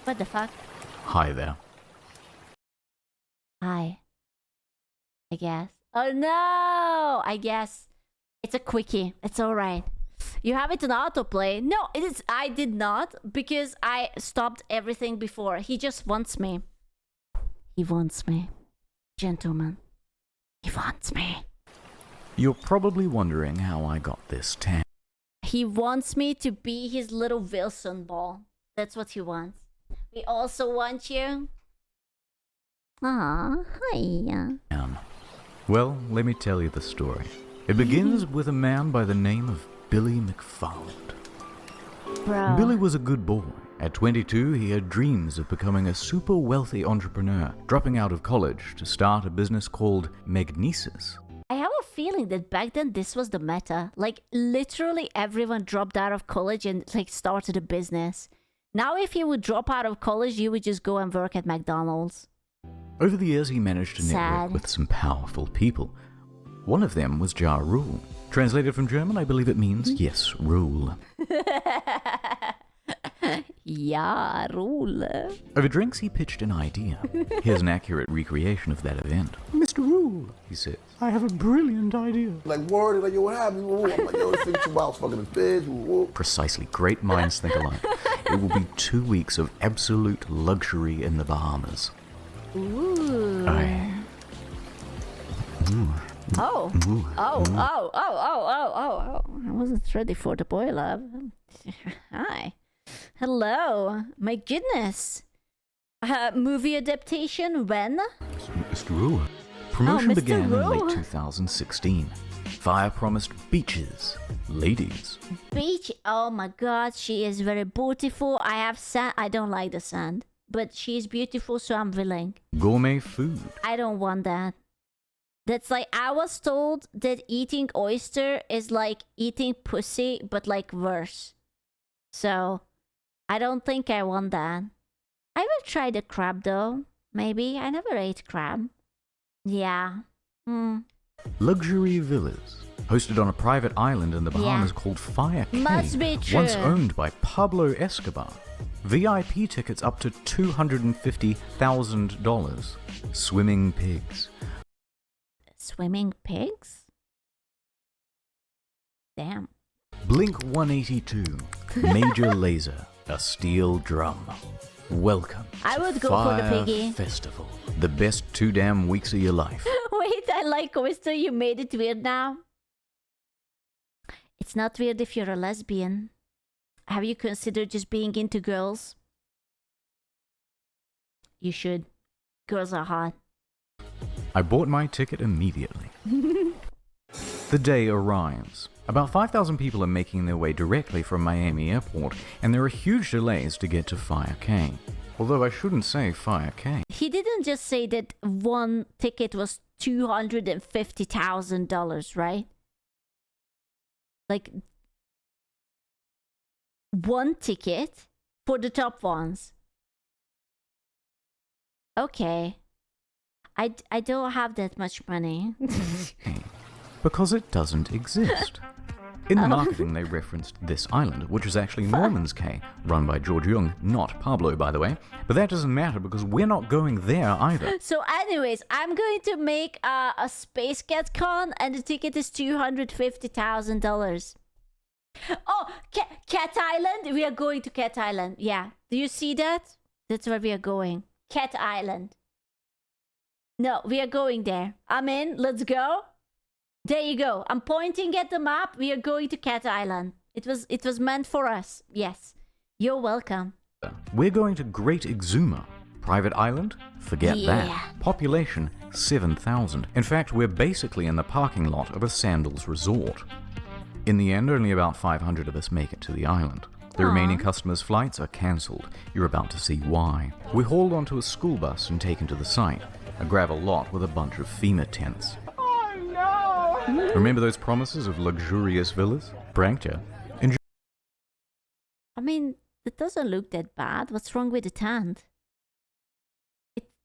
What the fuck? Hi there. Hi. I guess. Oh no! I guess. It's a quickie. It's alright. You have it on autoplay. No, it is. I did not because I stopped everything before. He just wants me. He wants me. Gentlemen. He wants me. You're probably wondering how I got this tan. He wants me to be his little Wilson ball. That's what he wants. We also want you. Aw, hi. Well, let me tell you the story. It begins with a man by the name of Billy McFarland. Bro. Billy was a good boy. At 22, he had dreams of becoming a super wealthy entrepreneur, dropping out of college to start a business called Magnesis. I have a feeling that back then this was the meta. Like, literally everyone dropped out of college and, like, started a business. Now, if you would drop out of college, you would just go and work at McDonald's. Over the years, he managed to network with some powerful people. One of them was Ja Rule. Translated from German, I believe it means, yes, rule. Ja, Rule. Over drinks, he pitched an idea. Here's an accurate recreation of that event. Mr. Rule, He says, I have a brilliant idea. Like, word, like, yo, what happened? I'm like, yo, think about fucking the bitch. precisely, great minds think alike. It will be 2 weeks of absolute luxury in the Bahamas. Ooh. Oh. Oh. I wasn't ready for the boy love. Hi. Hello. My goodness. Movie adaptation when? Mr. Rule. Promotion Mr. began in Rule. late 2016. Fyre promised beaches, ladies. Beach. Oh my god, she is very beautiful. I have sand. I don't like the sand. But she is beautiful, so I'm willing. Gourmet food. I don't want that. That's like, I was told that eating oyster is like eating pussy, but like worse. So, I don't think I want that. I will try the crab though. Maybe. I never ate crab. Yeah. Luxury villas. Hosted on a private island in the Bahamas Yeah. called Fyre Cay. Must be true. Once owned by Pablo Escobar. VIP tickets up to $250,000. Swimming pigs. Swimming pigs? Damn. Blink 182. Major Laser. A steel drum. Welcome I to would go for the Fyre piggy. Festival. The best 2 damn weeks of your life. Wait, I like oyster. You made it weird now. It's not weird if you're a lesbian. Have you considered just being into girls? You should. Girls are hot. I bought my ticket immediately. The day arrives. About 5,000 people are making their way directly from Miami Airport, and there are huge delays to get to Fyre Cay. Although I shouldn't say Fyre Cay. He didn't just say that one ticket was $250,000, right? Like, one ticket for the top ones. Okay. I don't have that much money. Because it doesn't exist. In the marketing, they referenced this island, which is actually Norman's Cay, run by George Jung, not Pablo, by the way. But that doesn't matter because we're not going there either. So anyways, I'm going to make a Space Cat Con and the ticket is $250,000. Oh, Cat Island? We are going to Cat Island. Yeah. Do you see that? That's where we are going. Cat Island. No, we are going there. I'm in. Let's go. There you go. I'm pointing at the map. We are going to Cat Island. It was meant for us. Yes. You're welcome. We're going to Great Exuma. Private island? Forget Yeah. that. Population? 7,000. In fact, we're basically in the parking lot of a sandals resort. In the end, only about 500 of us make it to the island. The remaining customers' flights are cancelled. You're about to see why. We're hauled onto a school bus and taken to the site, a gravel lot with a bunch of FEMA tents. Oh no! Remember those promises of luxurious villas? Pranked ya. Enjoy. I mean, it doesn't look that bad. What's wrong with the tent?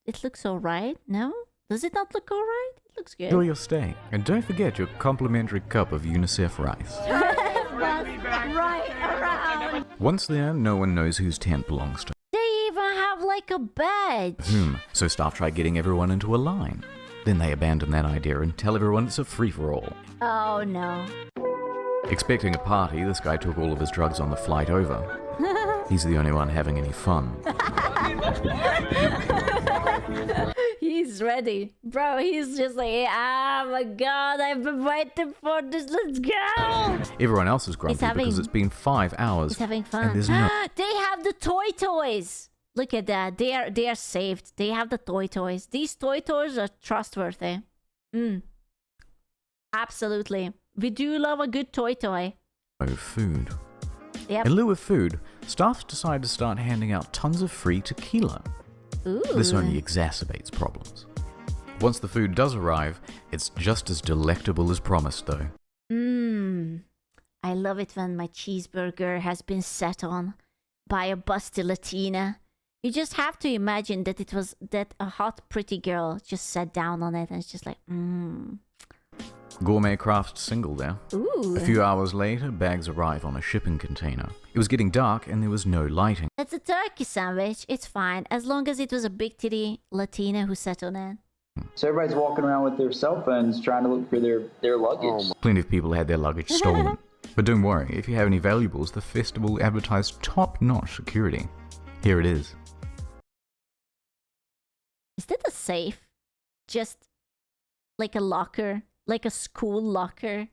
It looks alright, no? Does it not look alright? It looks good. Enjoy your stay. And don't forget your complimentary cup of UNICEF rice. Right around. Once there, no one knows whose tent belongs to. They even like a badge. So staff try getting everyone into a line. Then they abandon that idea and tell everyone it's a free-for-all. Oh no. Expecting a party, this guy took all of his drugs on the flight over. He's the only one having any fun. He's ready. Bro, he's just like, oh my god, I've been waiting for this, let's go! Everyone else is grumpy because it's been 5 hours. He's having fun. And there's no... They have the toys! Look at that. They are saved. They have the toys. These toys are trustworthy. Absolutely. We do love a good toy. No food. Yep. In lieu of food, staff decide to start handing out tons of free tequila. Ooh. This only exacerbates problems. Once the food does arrive, it's just as delectable as promised, though. I love it when my cheeseburger has been sat on by a busty Latina. You just have to imagine that a hot, pretty girl just sat down on it and it's just like, Gourmet craft single there. Ooh. A few hours later, bags arrive on a shipping container. It was getting dark and there was no lighting. It's a turkey sandwich. It's fine. As long as it was a big titty Latina who sat on it. So everybody's walking around with their cell phones trying to look for their luggage. Plenty of people had their luggage stolen. But don't worry, if you have any valuables, the festival advertised top-notch security. Here it is. Is that a safe? Just like a locker? Like a school locker?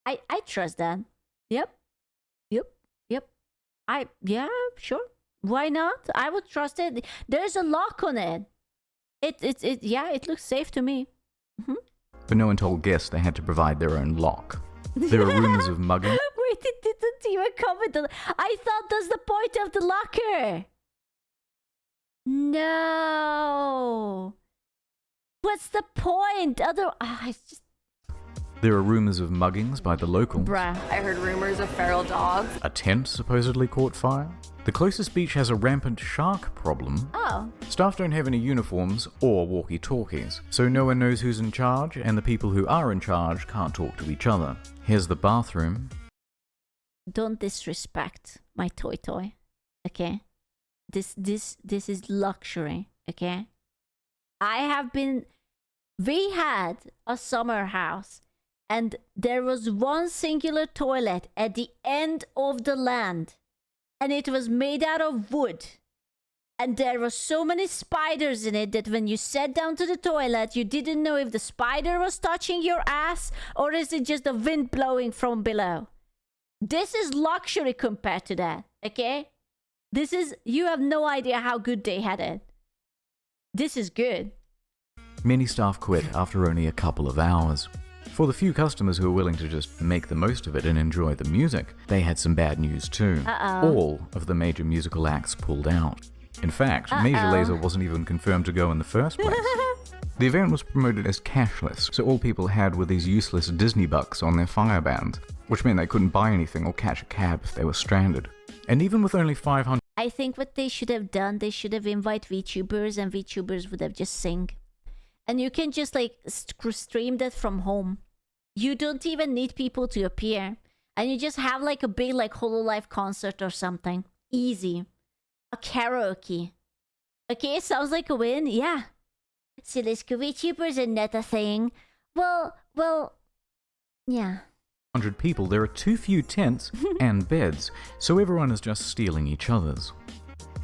I trust that. Yep. Yeah, sure. Why not? I would trust it. There's a lock on it. It looks safe to me. But no one told guests they had to provide their own lock. There are rumors of mugging. Wait, it didn't even comment on. I thought that's the point of the locker. No. What's the point? There are rumors of muggings by the locals. Bruh. I heard rumors of feral dogs. A tent supposedly caught fire. The closest beach has a rampant shark problem. Oh. Staff don't have any uniforms or walkie-talkies, so no one knows who's in charge, and the people who are in charge can't talk to each other. Here's the bathroom. Don't disrespect my toy. Okay? This is luxury, okay? We had a summer house and there was one singular toilet at the end of the land and it was made out of wood. And there were so many spiders in it that when you sat down to the toilet, you didn't know if the spider was touching your ass or is it just the wind blowing from below. This is luxury compared to that, okay? You have no idea how good they had it. This is good. Many staff quit after only a couple of hours. For the few customers who were willing to just make the most of it and enjoy the music, they had some bad news too. All of the major musical acts pulled out. In fact, Major Lazer wasn't even confirmed to go in the first place. The event was promoted as cashless, so all people had were these useless Disney bucks on their Fyre band, which meant they couldn't buy anything or catch a cab if they were stranded. And even with only 500... I think what they should have done, they should have invited VTubers and VTubers would have just sing. And you can just like stream that from home. You don't even need people to appear. And you just have like a big like HoloLive concert or something. Easy. A karaoke. Okay, sounds like a win, yeah. So let's go VTubers and not a thing. Well, yeah. 100 people, there are too few tents and beds, so everyone is just stealing each other's.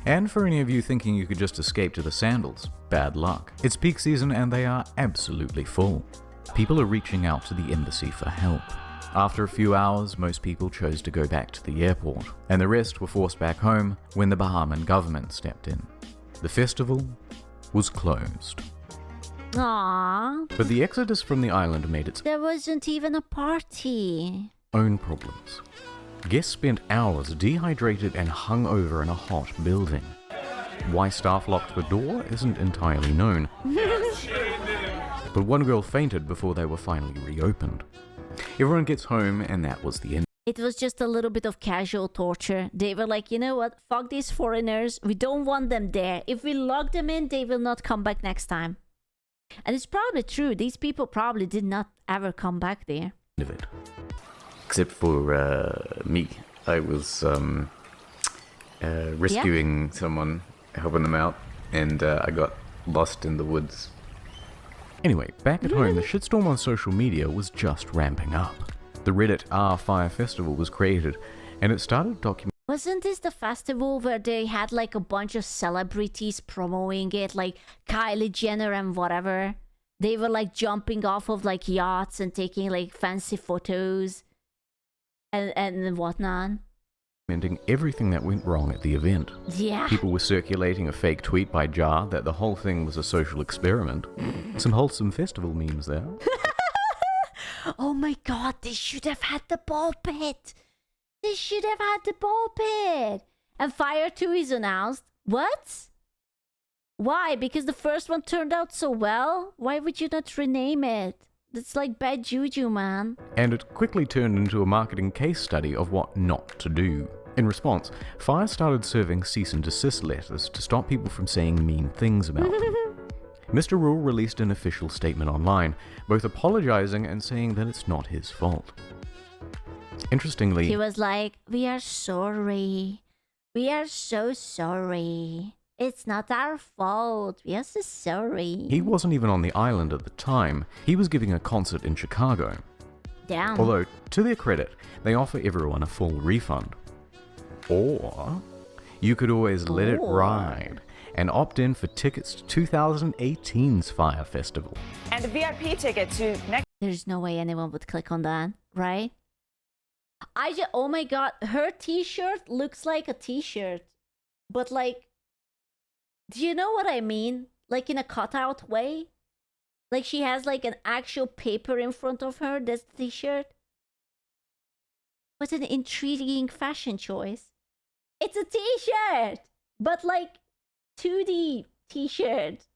And for any of you thinking you could just escape to the sandals, bad luck. It's peak season and they are absolutely full. People are reaching out to the embassy for help. After a few hours, most people chose to go back to the airport, and the rest were forced back home when the Bahamian government stepped in. The festival was closed. Aww. But the exodus from the island made its There wasn't even a party. own problems. Guests spent hours dehydrated and hung over in a hot building. Why staff locked the door isn't entirely known. But one girl fainted before they were finally reopened. Everyone gets home and that was the end. It was just a little bit of casual torture. They were like, you know what? Fuck these foreigners. We don't want them there. If we lock them in, they will not come back next time. And it's probably true. These people probably did not ever come back there. Of it. Except for me. I was rescuing someone, helping them out, and I got lost in the woods. Anyway, back at home, the shitstorm on social media was just ramping up. The Reddit Fyre Festival was created, and it started documenting. Wasn't this the festival where they had like a bunch of celebrities promoting it, like Kylie Jenner and whatever? They were like jumping off of like yachts and taking like fancy photos and whatnot. Everything that went wrong at the event. Yeah. People were circulating a fake tweet by Jar that the whole thing was a social experiment. Some wholesome festival memes there. Oh my god, they should have had the ball pit. They should have had the ball pit. And Fyre 2 is announced. What? Why? Because the first one turned out so well? Why would you not rename it? That's like bad juju, man. And it quickly turned into a marketing case study of what not to do. In response, Fyre started serving cease and desist letters to stop people from saying mean things about them. Mr. Rule released an official statement online, both apologizing and saying that it's not his fault. Interestingly, He was like, "We are sorry. We are so sorry. It's not our fault. We are so sorry." he wasn't even on the island at the time. He was giving a concert in Chicago. Damn. Although, to their credit, they offer everyone a full refund. Or you could always let it ride and opt in for tickets to 2018's Fyre Festival. And a VIP ticket to next. There's no way anyone would click on that, right? Oh my god, her t-shirt looks like a t-shirt. But like, do you know what I mean? Like in a cutout way? Like she has like an actual paper in front of her, that's the t-shirt. What an intriguing fashion choice. It's a t-shirt! But like 2D t-shirt.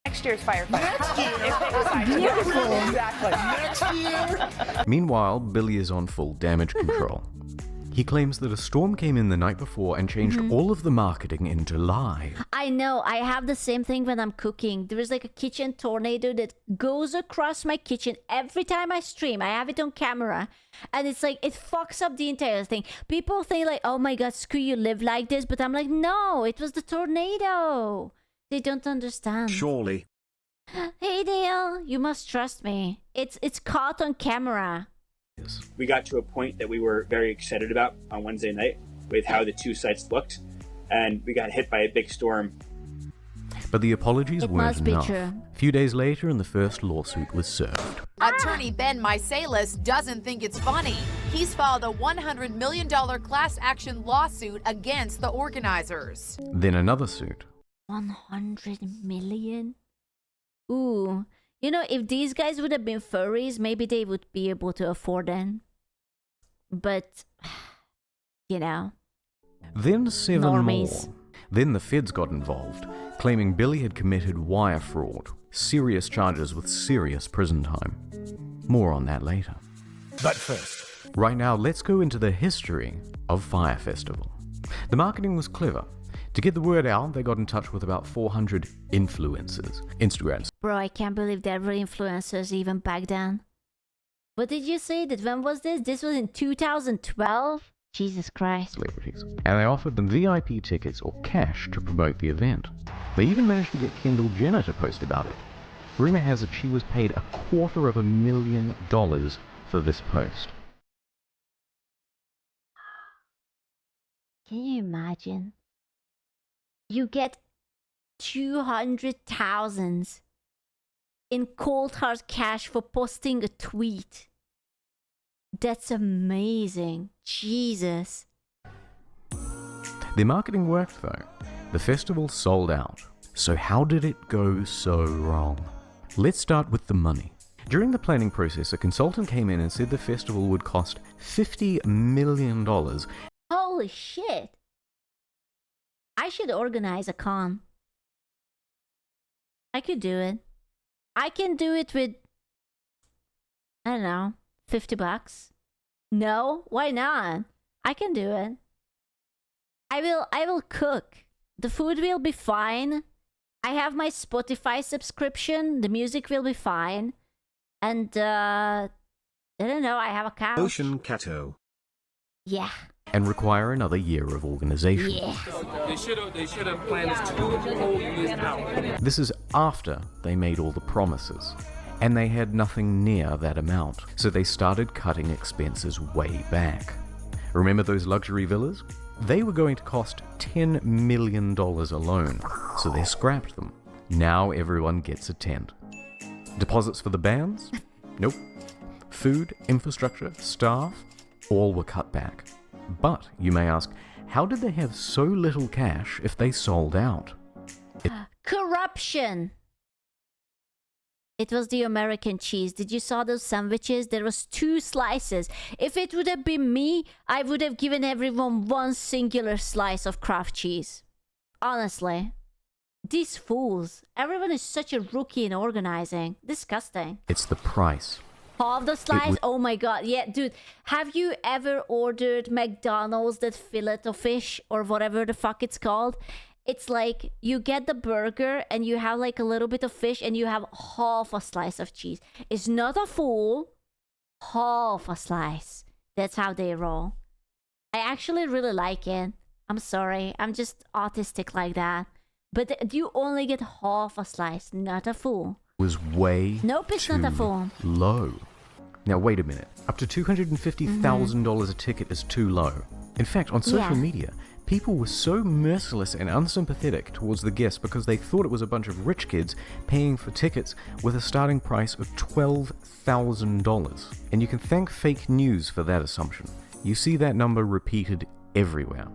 Next year's Fyre Festival. Beautiful. Exactly. Meanwhile, Billy is on full damage control. He claims that a storm came in the night before and changed all of the marketing in July. I know, I have the same thing when I'm cooking. There is like a kitchen tornado that goes across my kitchen every time I stream. I have it on camera. And it's like, it fucks up the entire thing. People think like, oh my god, screw you, live like this. But I'm like, no, it was the tornado. They don't understand. Surely. Hey Dale, you must trust me. It's caught on camera. We got to a point that we were very excited about on Wednesday night with how the two sites looked, and we got hit by a big storm. But the apologies It weren't must be enough. true. A few days later, and the first lawsuit was served. Attorney Ben Misalis doesn't think it's funny. He's filed a $100 million class action lawsuit against the organizers. Then another suit. 100 million? Ooh. You know, if these guys would have been furries, maybe they would be able to afford it. But, you know. Then 7 Normies. more. Then the feds got involved, claiming Billy had committed wire fraud. Serious charges with serious prison time. More on that later. But first, Right now, let's go into the history of Fyre Festival. The marketing was clever. To get the word out, they got in touch with about 400 influencers, Instagrams, Bro, I can't believe there were influencers even back then. What did you say? That when was this? This was in 2012? Jesus Christ. celebrities, and they offered them VIP tickets or cash to promote the event. They even managed to get Kendall Jenner to post about it. Rumor has it she was paid $250,000 for this post. Can you imagine? You get 200,000 in cold hard cash for posting a tweet. That's amazing. Jesus. Their marketing worked though. The festival sold out. So how did it go so wrong? Let's start with the money. During the planning process, a consultant came in and said the festival would cost $50 million. Holy shit. I should organize a con. I could do it. I can do it with, I don't know, $50. No, why not? I can do it. I will cook. The food will be fine. I have my Spotify subscription. The music will be fine. And I don't know, I have a couch. Ocean Cato. Yeah, and require another year of organization. Yeah. They should have planned this 2 whole years out. This is after they made all the promises, and they had nothing near that amount, so they started cutting expenses way back. Remember those luxury villas? They were going to cost $10 million alone, so they scrapped them. Now everyone gets a tent. Deposits for the bands? Nope. Food, infrastructure, staff, all were cut back. But, you may ask, how did they have so little cash if they sold out? Corruption. It was the American cheese. Did you saw those sandwiches? There was 2 slices. If it would have been me, I would have given everyone one singular slice of Kraft cheese. Honestly. These fools. Everyone is such a rookie in organizing. Disgusting. It's the price. Half the slice? Oh my god. Yeah, dude. Have you ever ordered McDonald's that fillet of fish or whatever the fuck it's called? It's like you get the burger and you have like a little bit of fish and you have half a slice of cheese. It's not a full, half a slice. That's how they roll. I actually really like it. I'm sorry. I'm just autistic like that. But you only get half a slice, not a full. Was way Nope, it's not a full. low. Now wait a minute. Up to $250,000 a ticket is too low. In fact, on social media, people were so merciless and unsympathetic towards the guests because they thought it was a bunch of rich kids paying for tickets with a starting price of $12,000. And you can thank fake news for that assumption. You see that number repeated everywhere.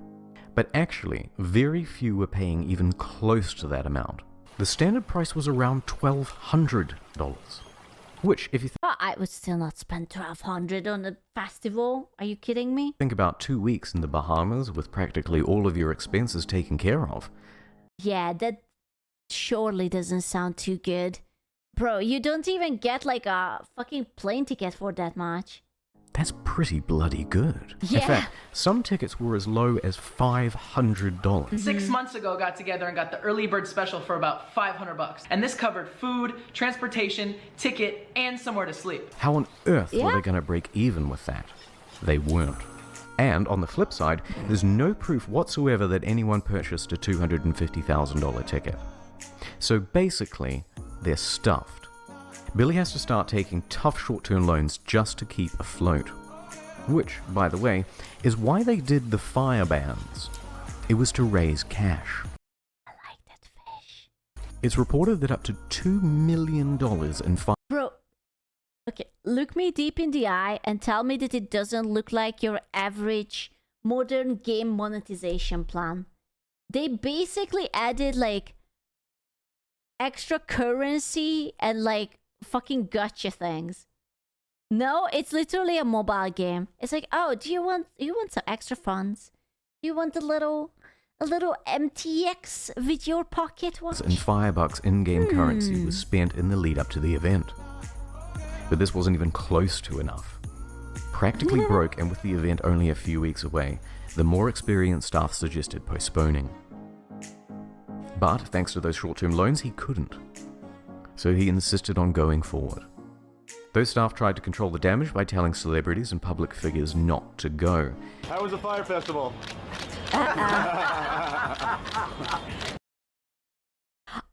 But actually, very few were paying even close to that amount. The standard price was around $1,200. Which, if you I would still not spend $1,200 on a festival. Are you kidding me? think about 2 weeks in the Bahamas with practically all of your expenses taken care of. Yeah, that surely doesn't sound too good. Bro, you don't even get like a fucking plane ticket for that much. That's pretty bloody good. Yeah. In fact, some tickets were as low as $500. 6 months ago, got together and got the early bird special for about $500. And this covered food, transportation, ticket, and somewhere to sleep. How on earth were Yeah. they going to break even with that? They weren't. And on the flip side, there's no proof whatsoever that anyone purchased a $250,000 ticket. So basically, they're stuffed. Billy has to start taking tough short-term loans just to keep afloat. Which, by the way, is why they did the Fyre bans. It was to raise cash. I like that fish. It's reported that up to $2 million in fines. Bro, okay, look me deep in the eye and tell me that it doesn't look like your average modern game monetization plan. They basically added like extra currency and like fucking gotcha things. No, it's literally a mobile game. It's like, oh, do you want some extra funds? Do you want a little MTX with your pocket watch? And $5 in-game currency was spent in the lead up to the event. But this wasn't even close to enough. Practically broke, and with the event only a few weeks away, the more experienced staff suggested postponing. But thanks to those short-term loans, he couldn't. So he insisted on going forward. Those staff tried to control the damage by telling celebrities and public figures not to go. How was the Fyre Festival?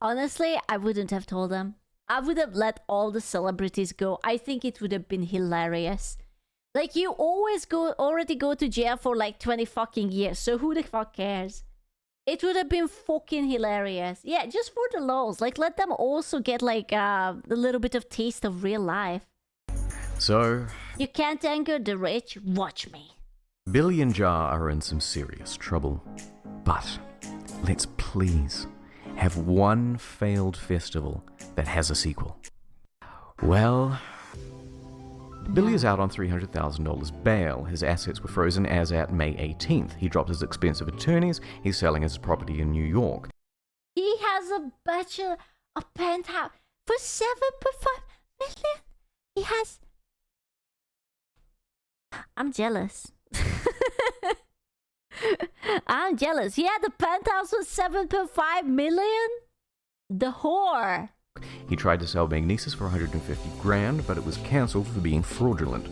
Honestly, I wouldn't have told them. I would have let all the celebrities go. I think it would have been hilarious. Like, you already go to jail for like 20 fucking years, so who the fuck cares? It would have been fucking hilarious. Yeah, just for the lols. Like, let them also get like a little bit of taste of real life. So, You can't anger the rich? Watch me. Billy and Jar are in some serious trouble. But let's please have one failed festival that has a sequel. Well, Billy is out on $300,000 bail. His assets were frozen as at May 18th. He dropped his expensive attorneys. He's selling his property in New York. He has a penthouse for $7.5 million. He has... I'm jealous. I'm jealous. He had a penthouse for $7.5 million? The whore. He tried to sell Magnesis for $150,000, but it was cancelled for being fraudulent.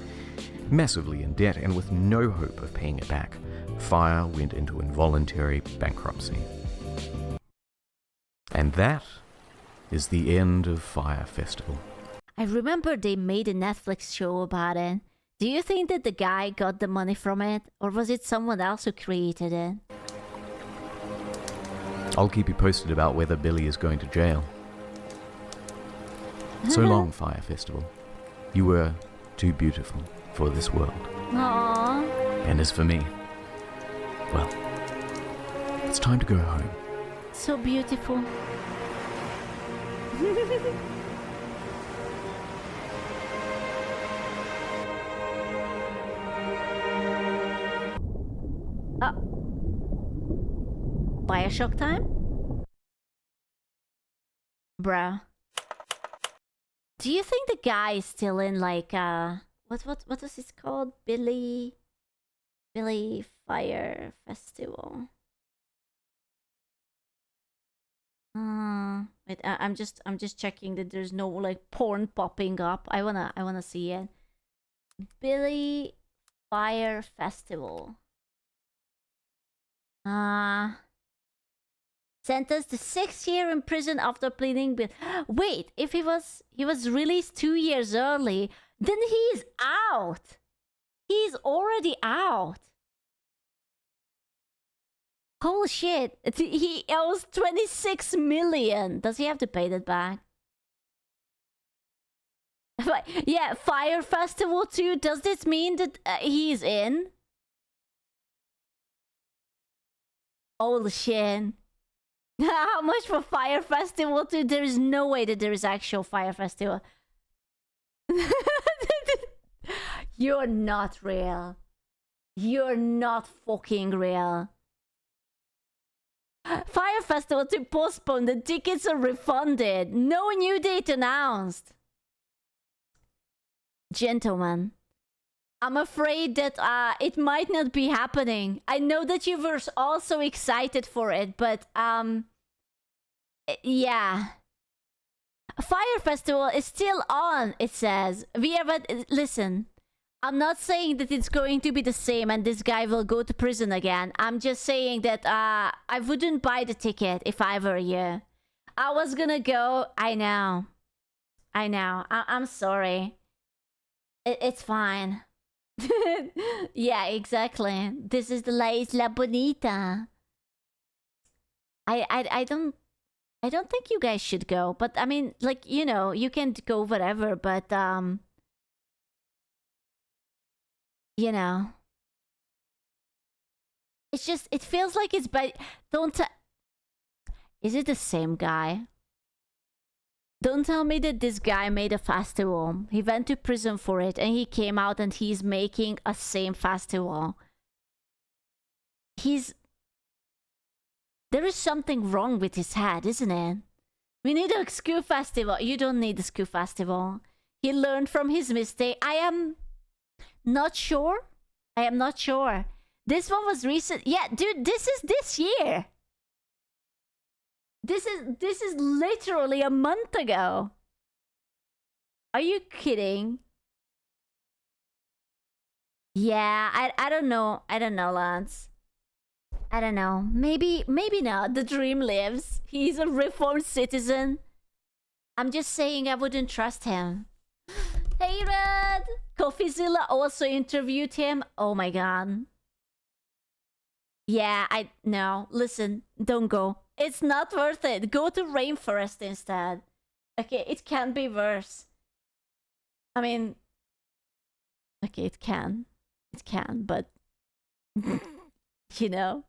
Massively in debt and with no hope of paying it back, Fyre went into involuntary bankruptcy. And that is the end of Fyre Festival. I remember they made a Netflix show about it. Do you think that the guy got the money from it, or was it someone else who created it? I'll keep you posted about whether Billy is going to jail. So long, Fyre Festival. You were too beautiful for this world. Aww. And as for me, well, it's time to go home. So beautiful. Bioshock time? Bruh. Do you think the guy is still in like what is this called? Billy Fyre Festival. Wait, I'm just checking that there's no like porn popping up. I wanna see it. Billy Fyre Festival. Sentenced to 6 years in prison after pleading. Wait, if he was released 2 years early, then he's out. He's already out. Holy shit! He owes 26 million. Does he have to pay that back? Yeah, Fyre Festival too. Does this mean that he's in? Holy shit! How much for Fyre Festival too? There is no way that there is actual Fyre Festival. You're not real. You're not fucking real. Fyre Festival to postpone. The tickets are refunded. No new date announced. Gentlemen, I'm afraid that it might not be happening. I know that you were also excited for it, but yeah. Fyre Festival is still on, it says. Listen, I'm not saying that it's going to be the same and this guy will go to prison again. I'm just saying that I wouldn't buy the ticket if I were you. I was gonna go. I know. I'm sorry. It's fine. Yeah, exactly. This is the La Isla Bonita. I don't think you guys should go, but I mean, like, you know, you can go wherever, but you know, it's just, it feels like it's by, is it the same guy? Don't tell me that this guy made a festival. He went to prison for it and he came out and he's making a same festival. There is something wrong with his head, isn't it? We need a Scoo Festival. You don't need a Scoo Festival. He learned from his mistake. I am not sure. This one was recent. Yeah, dude, this is this year. This is literally a month ago. Are you kidding? Yeah, I don't know. I don't know, Lance. I don't know. Maybe not. The dream lives. He's a reformed citizen. I'm just saying I wouldn't trust him. Hey, Red! Coffeezilla also interviewed him. Oh my god. Yeah, no. Listen, don't go. It's not worth it. Go to Rainforest instead. Okay, it can be worse. I mean, okay, it can, but you know.